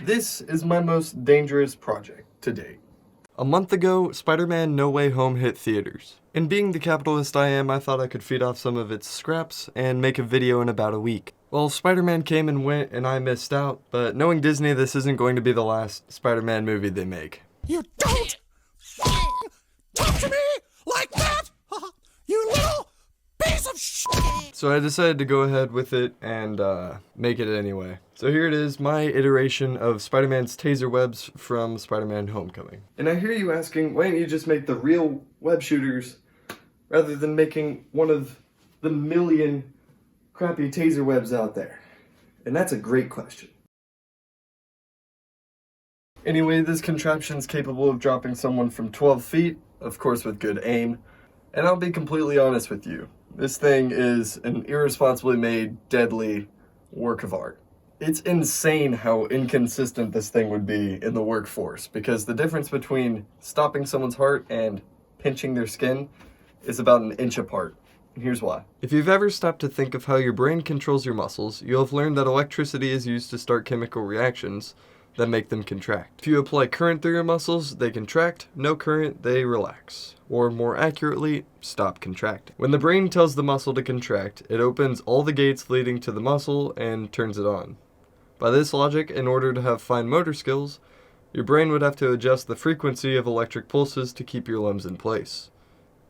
This is my most dangerous project to date. A month ago, Spider-Man No Way Home hit theaters. And being the capitalist I am, I thought I could feed off some of its scraps and make a video in about a week. Well, Spider-Man came and went and I missed out, but knowing Disney, this isn't going to be the last Spider-Man movie they make. You don't talk to me like that, you little piece of shit. So I decided to go ahead with it and make it anyway. So here it is, my iteration of Spider-Man's Taser Webs from Spider-Man Homecoming. And I hear you asking, why don't you just make the real web shooters rather than making one of the million crappy Taser Webs out there? And that's a great question. Anyway, this contraption's capable of dropping someone from 12 feet, of course with good aim. And I'll be completely honest with you, this thing is an irresponsibly made, deadly work of art. It's insane how inconsistent this thing would be in the workforce, because the difference between stopping someone's heart and pinching their skin is about an inch apart. And here's why. If you've ever stopped to think of how your brain controls your muscles, you'll have learned that electricity is used to start chemical reactions that make them contract. If you apply current through your muscles, they contract. No current, they relax. Or more accurately, stop contracting. When the brain tells the muscle to contract, it opens all the gates leading to the muscle and turns it on. By this logic, in order to have fine motor skills, your brain would have to adjust the frequency of electric pulses to keep your limbs in place.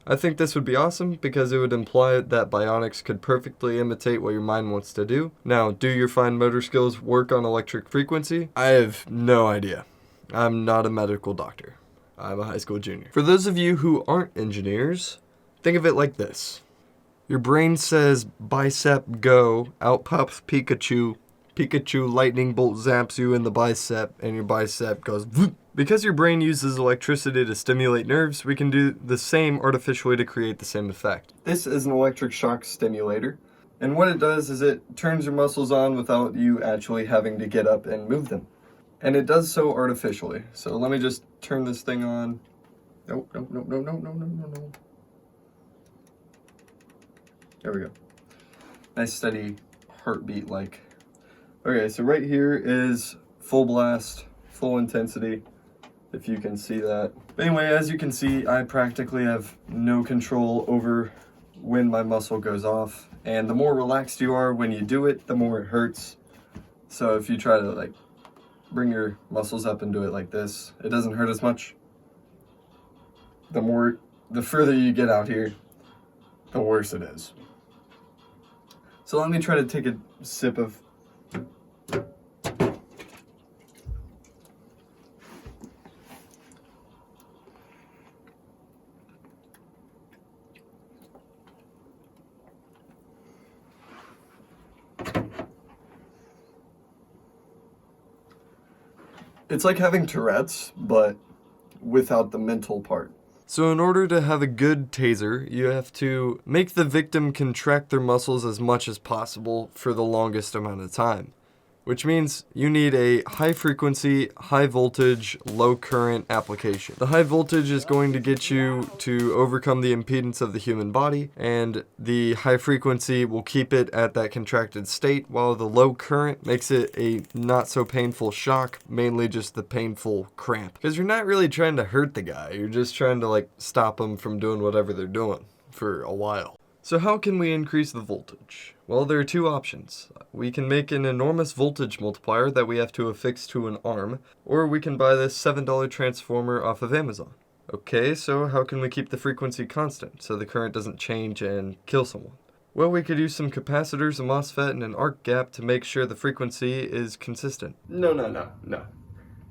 I think this would be awesome because it would imply that bionics could perfectly imitate what your mind wants to do. Now, do your fine motor skills work on electric frequency? I have no idea. I'm not a medical doctor. I'm a high school junior. For those of you who aren't engineers, think of it like this. Your brain says, bicep go, out pops Pikachu. Pikachu lightning bolt zaps you in the bicep, and your bicep goes whoop. Because your brain uses electricity to stimulate nerves, we can do the same artificially to create the same effect. This is an electric shock stimulator, and what it does is it turns your muscles on without you actually having to get up and move them. And it does so artificially. So let me just turn this thing on. Nope. There we go. Nice steady heartbeat like. Okay, so right here is full blast, full intensity, if you can see that. But anyway, as you can see, I practically have no control over when my muscle goes off. And the more relaxed you are when you do it, the more it hurts. So if you try to like bring your muscles up and do it like this, it doesn't hurt as much. The further you get out here, the worse it is. So let me try to take a sip of It's like having Tourette's, but without the mental part. So in order to have a good taser, you have to make the victim contract their muscles as much as possible for the longest amount of time. Which means you need a high frequency, high voltage, low current application. The high voltage is going to get you to overcome the impedance of the human body, and the high frequency will keep it at that contracted state, while the low current makes it a not so painful shock, mainly just the painful cramp. Because you're not really trying to hurt the guy, you're just trying to like stop them from doing whatever they're doing for a while. So how can we increase the voltage? Well, there are two options. We can make an enormous voltage multiplier that we have to affix to an arm, or we can buy this $7 transformer off of Amazon. Okay, so how can we keep the frequency constant so the current doesn't change and kill someone? Well, we could use some capacitors, a MOSFET, and an arc gap to make sure the frequency is consistent. No.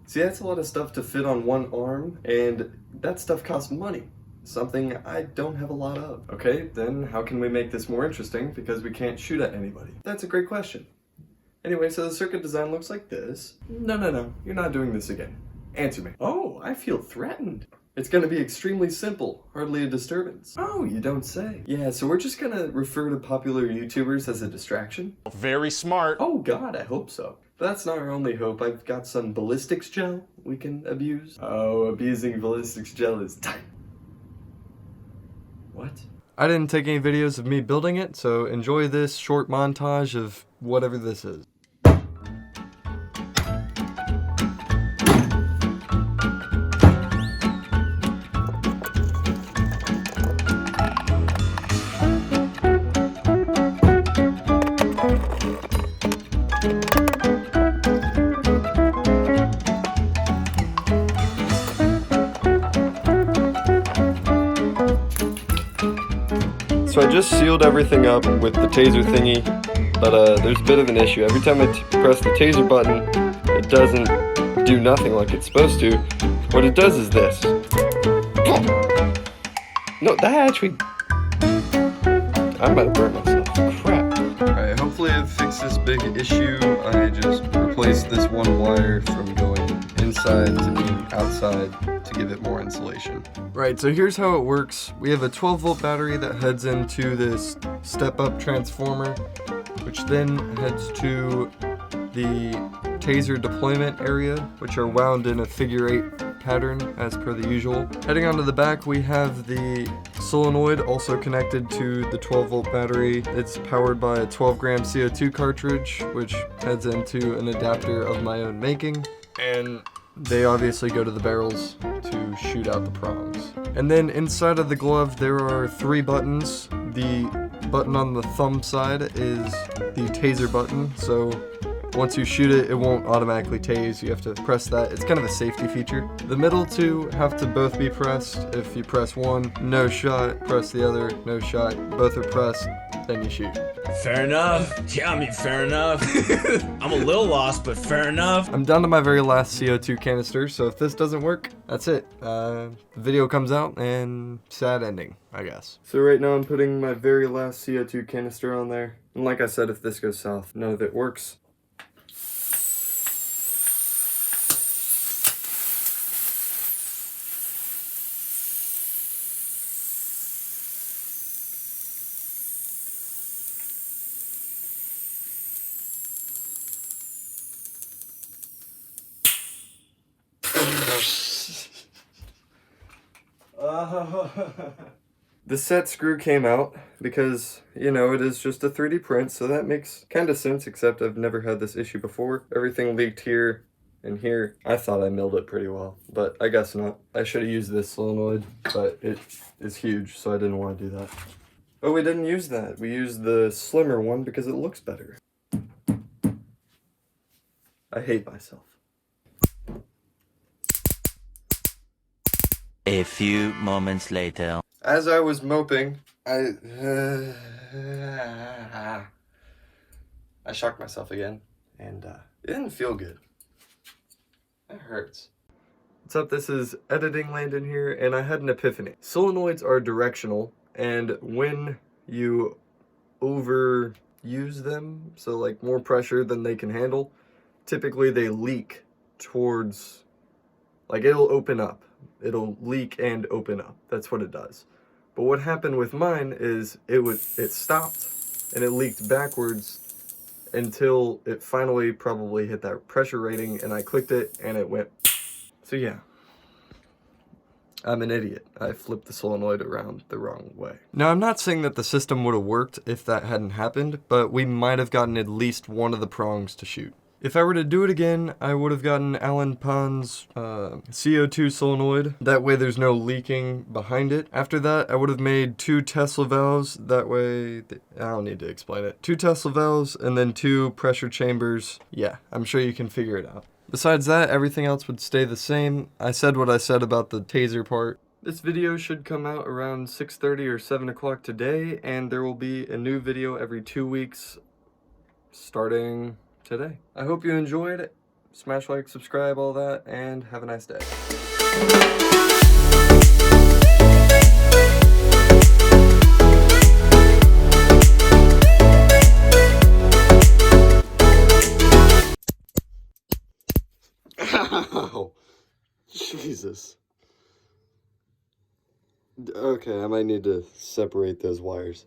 See, that's a lot of stuff to fit on one arm, and that stuff costs money. Something I don't have a lot of. Okay, then how can we make this more interesting because we can't shoot at anybody? That's a great question. Anyway, so the circuit design looks like this. No, you're not doing this again. Answer me. Oh, I feel threatened. It's gonna be extremely simple, hardly a disturbance. Oh, you don't say. Yeah, so we're just gonna refer to popular YouTubers as a distraction? Very smart. Oh God, I hope so. But that's not our only hope. I've got some ballistics gel we can abuse. Oh, abusing ballistics gel is tight. What? I didn't take any videos of me building it, so enjoy this short montage of whatever this is. So I just sealed everything up with the taser thingy, but there's a bit of an issue. Every time I press the taser button, it doesn't do nothing like it's supposed to. What it does is this. No, that actually... I might have burned myself. Crap. Alright, hopefully I've fixed this big issue. I just replaced this one wire from going inside to being outside to give it more insulation. Right, so here's how it works. We have a 12-volt battery that heads into this step-up transformer, which then heads to the taser deployment area, which are wound in a figure-8 pattern as per the usual. Heading onto the back, we have the solenoid also connected to the 12-volt battery. It's powered by a 12-gram CO2 cartridge, which heads into an adapter of my own making, and they obviously go to the barrels to shoot out the prongs. And then inside of the glove, there are 3 buttons. The button on the thumb side is the taser button, so once you shoot it, it won't automatically tase. You have to press that. It's kind of a safety feature. The middle 2 have to both be pressed. If you press one, no shot. Press the other, no shot. Both are pressed, then you shoot. Fair enough. Yeah, I mean, fair enough. I'm a little lost, but fair enough. I'm down to my very last CO2 canister, so if this doesn't work, that's it. The video comes out, and sad ending, I guess. So right now I'm putting my very last CO2 canister on there. And like I said, if this goes south, none of it works. The set screw came out because, you know, it is just a 3D print, so that makes kind of sense, except I've never had this issue before. Everything leaked here and here. I thought I milled it pretty well, but I guess not. I should have used this solenoid, but it is huge, so I didn't want to do that. Oh, we didn't use that. We used the slimmer one because it looks better. I hate myself. A few moments later. As I was moping, I shocked myself again, and it didn't feel good. It hurts. What's up? This is Editing Landon here, and I had an epiphany. Solenoids are directional, and when you overuse them, so like more pressure than they can handle, typically they leak towards, like it'll open up. It'll leak and open up. That's what it does. But what happened with mine is it stopped and it leaked backwards until it finally probably hit that pressure rating, and I clicked it and it went. So yeah, I'm an idiot. I flipped the solenoid around the wrong way. Now, I'm not saying that the system would have worked if that hadn't happened, but we might have gotten at least one of the prongs to shoot. If I were to do it again, I would have gotten Alan Pond's CO2 solenoid. That way there's no leaking behind it. After that, I would have made 2 Tesla valves. That way, I don't need to explain it. 2 Tesla valves and then 2 pressure chambers. Yeah, I'm sure you can figure it out. Besides that, everything else would stay the same. I said what I said about the taser part. This video should come out around 6:30 or 7 o'clock today, and there will be a new video every 2 weeks starting today. I hope you enjoyed it. Smash like, subscribe, all that, and have a nice day. Ow. Jesus. Okay, I might need to separate those wires.